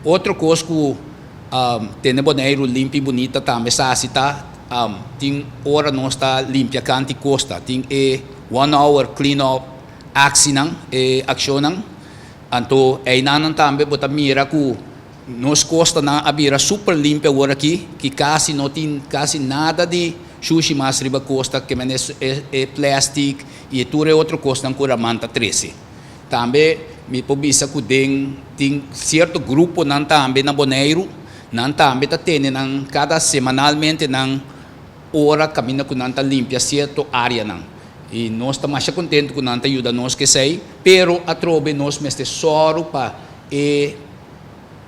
Outra coisa que tem boneiro limpo e bonita também, se tá, tem hora não está limpa canti costa, tem 1 hour clean up action então nanan também bota mira que nos costa na abira super limpa agora aqui, que quase não tem quase nada de sushi mais riba costa, que é plástico e tudo é outra costa na manta 13. Também me pobisa que tem certo grupo nan também na boneiro, nan também tá tendo cada semanalmente nan hora caminha com nan tá limpa certa área nan. E nós estamos mais contentes com nan tá ajuda nós que sei, pero a trobe nós mestre soro para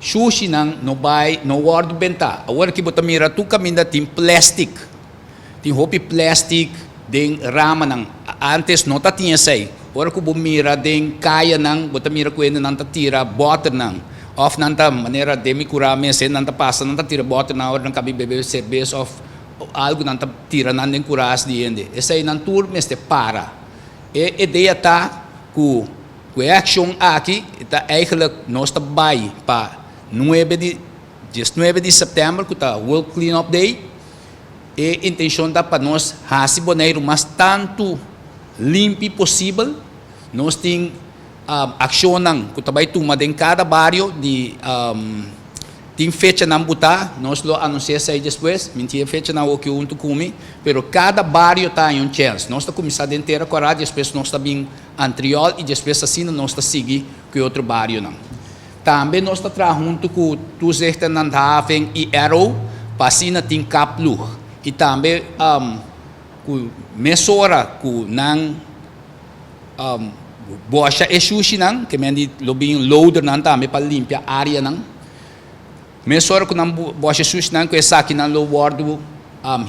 sushi nan no vai no guardo benta. Agora que bota mira tu caminha tem plastic. Tem roupa plastic den rama nan antes não tá tinha sei. Agora que mira den kaya nan bota mira ko nan tá tira bota nan. Of nan tá maneira de me curar mesmo nan tá passa nan tá tira bota na hora nan cabe beber cerveja of algo nan tá tira nan den curar as diende. Essa aí nan tour mestre para. E ideia tá ku action aqui tá eigenlijk nós tá vai para 19 de setembro, que está World Cleanup Day, e a intenção da para nós fazer boneiro mas tanto limpo possível. Nós temos ação que está tomada em cada bairro de tem fecha na botar, nós lo anunciamos aí depois, mentira fecha na o que junto comigo, pero cada bairro está em chance. Nós está começando inteira correr, depois nós está bem anterior e depois assim nós está seguir que outro bairro não. Também nós está junto com os Haven e Arrow, passina tem Kaplu. E também com mesora com não bocha e sushi não, que mendi lobinho loader não também para limpar a área não. Mesora com não bocha sushi não que é aqui não lo guardo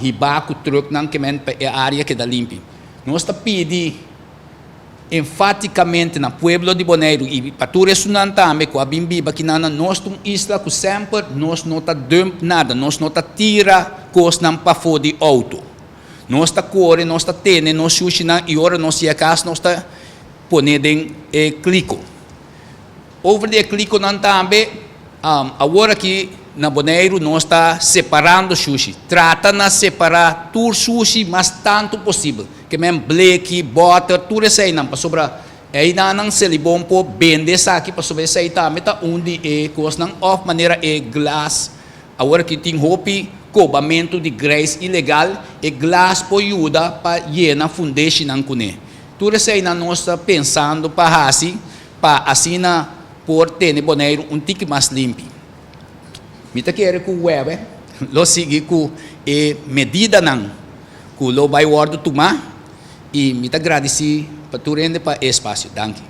hibaco truck não que mendi para a área que dá limpa. Nós está pedindo enfaticamente na pueblo de Bonaire e para tu ressonar também com a bimbiba que nós temos isla que sempre nós não tá dump nada, nós não tá tira coisa não para fora de auto, nós tá corre, nós tá tene, nós sushi não e ora nós ia casa nós tá poner em clico, over de clico não também agora que na Bonaire nós tá separando sushi, trata na separar tur sushi mas tanto possível. Que mesmo bleque, butter, tudo isso aí não para sobrar. Aí não se bom por vender isso aqui para sobrar isso aí também tá onde é coisa não of maneira é glass. Agora que tem roupa cobamento de grace ilegal e glass por ajuda para llenar foundation não cone. Tudo isso aí nós está pensando para assim na por ter boneiro tique mais limpo. Me tá querendo com o web, lo sigue com medida não, com lo vai guardo tomar. E me agradeci para tu render para espaço. Danke.